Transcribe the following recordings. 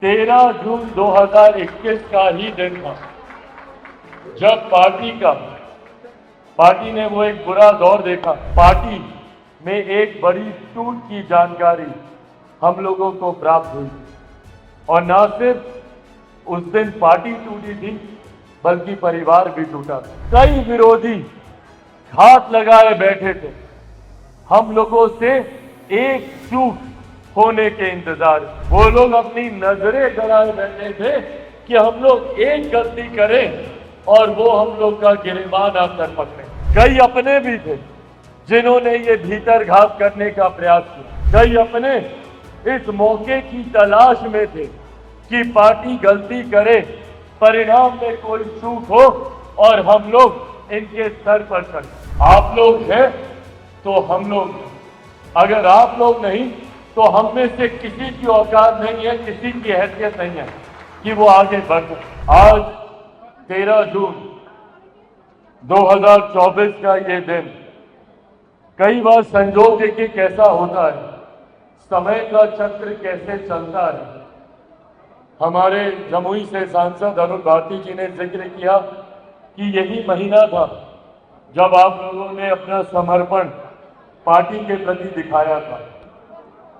13 जून 2021 का ही दिन था जब पार्टी ने वो एक बुरा दौर देखा। पार्टी में एक बड़ी टूट की जानकारी हम लोगों को प्राप्त हुई और न सिर्फ उस दिन पार्टी टूटी थी बल्कि परिवार भी टूटा। कई विरोधी घात लगाए बैठे थे, हम लोगों से एकजुट होने के इंतजार। वो लोग अपनी नजरें गड़ाए बैठे थे कि हम लोग एक गलती करें और वो हम लोग का गिरेबान आकर पकड़े। कई अपने भी थे जिन्होंने ये भीतर घात करने का प्रयास किया। कई अपने इस मौके की तलाश में थे कि पार्टी गलती करे, परिणाम में कोई चूक हो और हम लोग इनके सर पर चढ़े। आप लोग हैं तो हम लोग, अगर आप लोग नहीं तो हम में से किसी की औकात नहीं है, किसी की हैसियत नहीं है कि वो आगे बढ़ सके। आज 13 जून 2024 का ये दिन, कई बार संजोग देखिए कैसा होता है, समय का चक्र कैसे चलता है। हमारे जमुई से सांसद अरुण भारती जी ने जिक्र किया कि यही महीना था जब आप लोगों ने अपना समर्पण पार्टी के प्रति दिखाया था।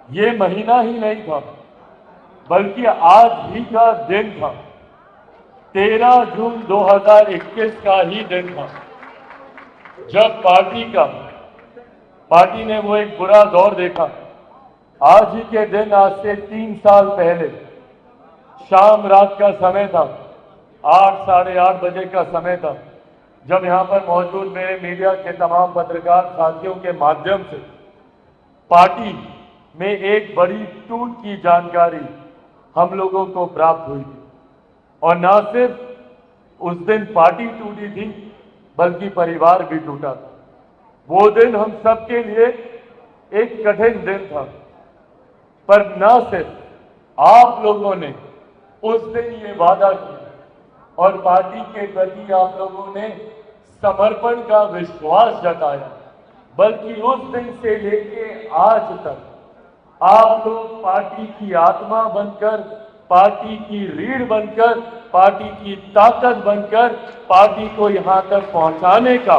ये महीना ही नहीं था बल्कि आज ही का दिन था। 13 जून 2021 का ही दिन था जब पार्टी ने वो एक बुरा दौर देखा। आज ही के दिन, आज से 3 साल पहले शाम रात का समय था, 8 साढ़े 8 बजे का समय था, जब यहाँ पर मौजूद मेरे मीडिया के तमाम पत्रकार साथियों के माध्यम से पार्टी में एक बड़ी टूट की जानकारी हम लोगों को प्राप्त हुई और न सिर्फ उस दिन पार्टी टूटी थी बल्कि परिवार भी टूटा था। वो दिन हम सबके लिए एक कठिन दिन था, पर न सिर्फ आप लोगों ने उस दिन ये वादा किया और पार्टी के प्रति आप लोगों ने समर्पण का विश्वास जताया, बल्कि उस दिन से लेके आज तक आप लोग पार्टी की आत्मा बनकर, पार्टी की रीढ़ बनकर, पार्टी की ताकत बनकर पार्टी को यहां तक पहुंचाने का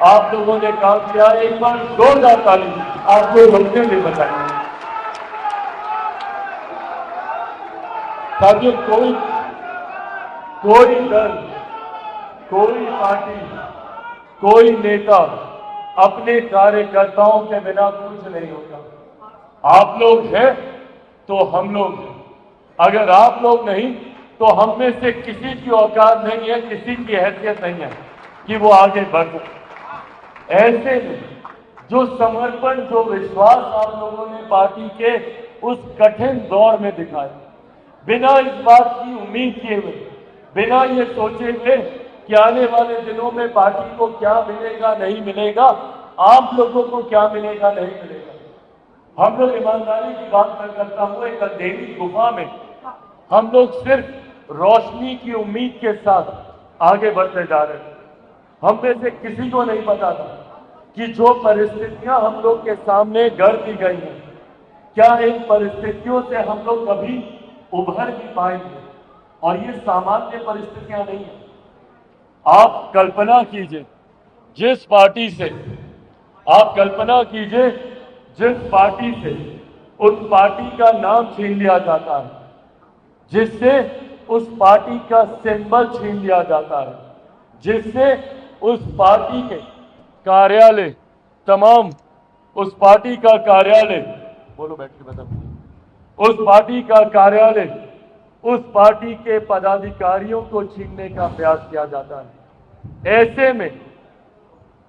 आप लोगों ने काम किया। एक बार जोरदार ताली आपको लोगों ने बताई। साथियों, कोई दल, कोई पार्टी, कोई नेता अपने कार्यकर्ताओं के बिना कुछ नहीं होता। आप लोग हैं तो हम लोग हैं, अगर आप लोग नहीं तो हम में से किसी की औकात नहीं है, किसी की हैसियत नहीं है कि वो आगे बढ़ सके। ऐसे में जो समर्पण, जो विश्वास आप लोगों ने पार्टी के उस कठिन दौर में दिखाया, बिना इस बात की उम्मीद किए हुए, बिना ये सोचे हुए कि आने वाले दिनों में पार्टी को क्या मिलेगा नहीं मिलेगा, आप लोगों को क्या मिलेगा नहीं मिलेगा, हम लोग ईमानदारी की बात न करता हुए एक अंधेरी गुफा में हम लोग सिर्फ रोशनी की उम्मीद के साथ आगे बढ़ते जा रहे हैं। हम में से किसी को नहीं पता था कि जो परिस्थितियां हम लोग के सामने गढ़ दी गई हैं, क्या इन परिस्थितियों से हम लोग कभी उभर भी पाएंगे। और ये सामान्य परिस्थितियां नहीं है। आप कल्पना कीजिए जिस पार्टी से उस पार्टी का नाम छीन लिया जाता है, जिससे उस पार्टी का सिंबल छीन लिया जाता है, जिससे उस पार्टी के कार्यालय, तमाम उस पार्टी का कार्यालय, बोलो बैठ के बता, उस पार्टी का कार्यालय, उस पार्टी के पदाधिकारियों को छीनने का प्रयास किया जाता है। ऐसे में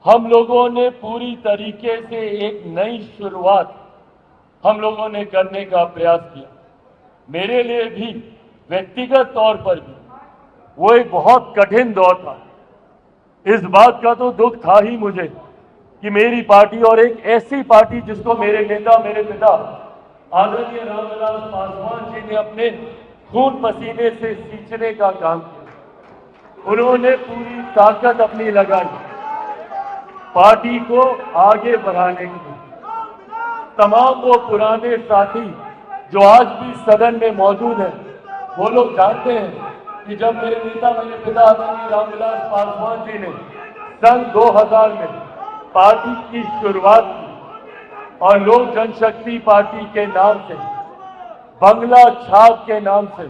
हम लोगों ने पूरी तरीके से एक नई शुरुआत हम लोगों ने करने का प्रयास किया। मेरे लिए भी व्यक्तिगत तौर पर भी वो एक बहुत कठिन दौर था। इस बात का तो दुख था ही मुझे कि मेरी पार्टी और एक ऐसी पार्टी जिसको मेरे नेता, मेरे पिता आदरणीय रामविलास पासवान जी ने अपने खून पसीने से सींचने का काम किया। उन्होंने पूरी ताकत अपनी लगाई पार्टी को आगे बढ़ाने के लिए। तमाम वो पुराने साथी जो आज भी सदन में मौजूद हैं, वो लोग जानते हैं कि जब मेरे नेता मेरे पिता आदरणीय रामविलास पासवान जी ने सन 2000 में पार्टी की शुरुआत की और लोक जनशक्ति पार्टी के नाम से, बंगला छाप के नाम से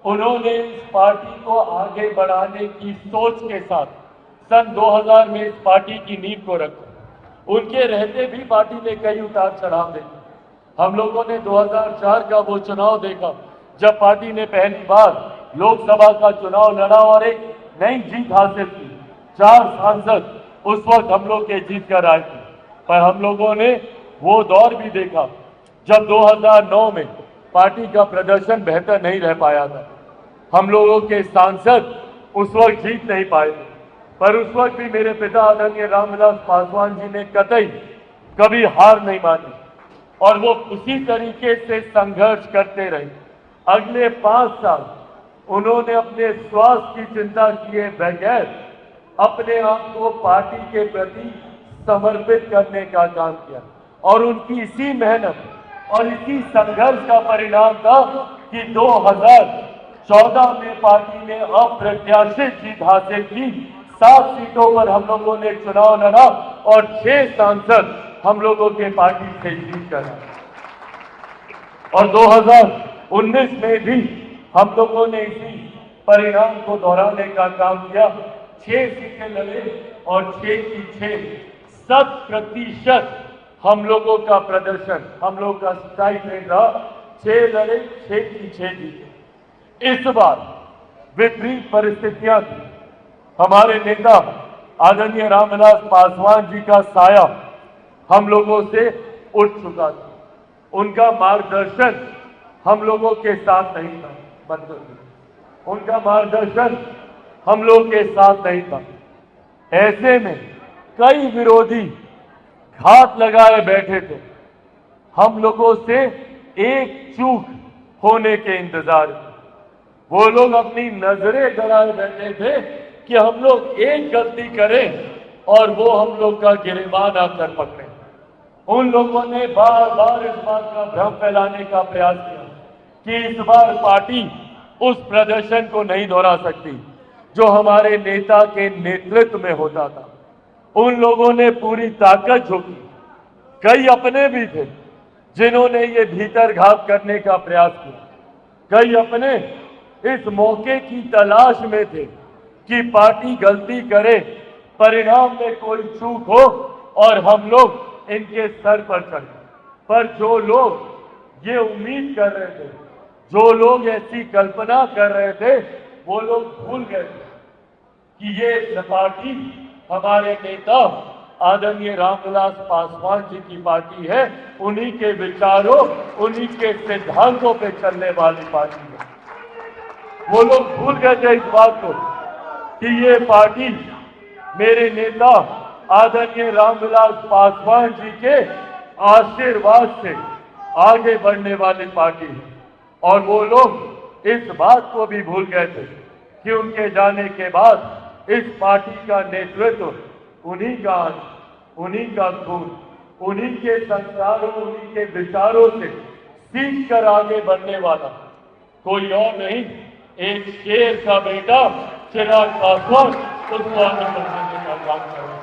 उन्होंने इस पार्टी को आगे बढ़ाने की सोच के साथ सन 2000 में इस पार्टी की नींव को रखा। उनके रहते भी पार्टी ने कई उतार चढ़ाव देखे। हम लोगों ने 2004 का वो चुनाव देखा जब पार्टी ने पहली बार लोकसभा का चुनाव लड़ा और एक नई जीत हासिल की। 4 सांसद उस वक्त हम लोग के जीत कर आए थे, पर हम लोगों ने वो दौर भी देखा जब 2009 में पार्टी का प्रदर्शन बेहतर नहीं रह पाया था। हम लोगों के सांसद उस वक्त जीत नहीं पाए थे, पर उस वक्त भी मेरे पिता आदरणीय रामविलास पासवान जी ने कतई कभी हार नहीं मानी और वो उसी तरीके से संघर्ष करते रहे। अगले 5 साल उन्होंने अपने स्वास्थ्य की चिंता किए बगैर अपने आप को पार्टी के प्रति समर्पित करने का काम किया और उनकी इसी मेहनत और इसी संघर्ष का परिणाम था कि 2014 में पार्टी ने अप्रत्याशित जीत हासिल की। 7 सीटों पर हम लोगों ने चुनाव लड़ा और 6 सांसद हम लोगों के पार्टी से जीत कर आए। और 2019 में भी हम लोगों ने इसी परिणाम को दोहराने का काम किया। 6 सीटें लड़े और 6 की 6 100% हम लोगों का प्रदर्शन, हम लोग का स्ट्राइक रेट रहा। 6 लड़े, 6 की 6 जीते। इस बार विपरीत परिस्थितियां थी। हमारे नेता आदरणीय रामविलास पासवान जी का साया हम लोगों से उठ चुका था। उनका मार्गदर्शन हम लोगों के साथ नहीं था। उनका मार्गदर्शन हम लोग के साथ नहीं था। ऐसे में कई विरोधी घात लगाए बैठे थे। हम लोगों से एक चूक होने के इंतजार में वो लोग अपनी नजरें गड़ाए बैठे थे कि हम लोग एक गलती करें और वो हम लोग का गिरेबान आकर पकड़े। उन लोगों ने बार बार इस बात का भ्रम फैलाने का प्रयास किया कि इस बार पार्टी उस प्रदर्शन को नहीं दोहरा सकती जो हमारे नेता के नेतृत्व में होता था। उन लोगों ने पूरी ताकत झोंकी। कई अपने भी थे जिन्होंने ये भीतरघात करने का प्रयास किया। कई अपने इस मौके की तलाश में थे कि पार्टी गलती करे, परिणाम में कोई चूक हो और हम लोग इनके सर पर चढ़े। पर जो लोग ये उम्मीद कर रहे थे, जो लोग ऐसी कल्पना कर रहे थे, वो लोग भूल गए थे कि ये पार्टी हमारे नेता आदरणीय रामविलास पासवान जी की पार्टी है। उन्हीं के विचारों, उन्हीं के सिद्धांतों पे चलने वाली पार्टी है। वो लोग भूल गए थे इस बात को कि ये पार्टी मेरे नेता आदरणीय रामविलास पासवान जी के आशीर्वाद से आगे बढ़ने वाली पार्टी है। और वो लोग इस बात को भी भूल गए थे कि उनके जाने के बाद इस पार्टी का नेतृत्व उन्हीं का, उन्हीं का खून, उन्हीं के संस्कारों, उन्हीं के विचारों से सीख कर आगे बढ़ने वाला कोई और नहीं, एक शेर का बेटा चिराग पासवान उसको आगे बढ़ाने का काम कर रहा है।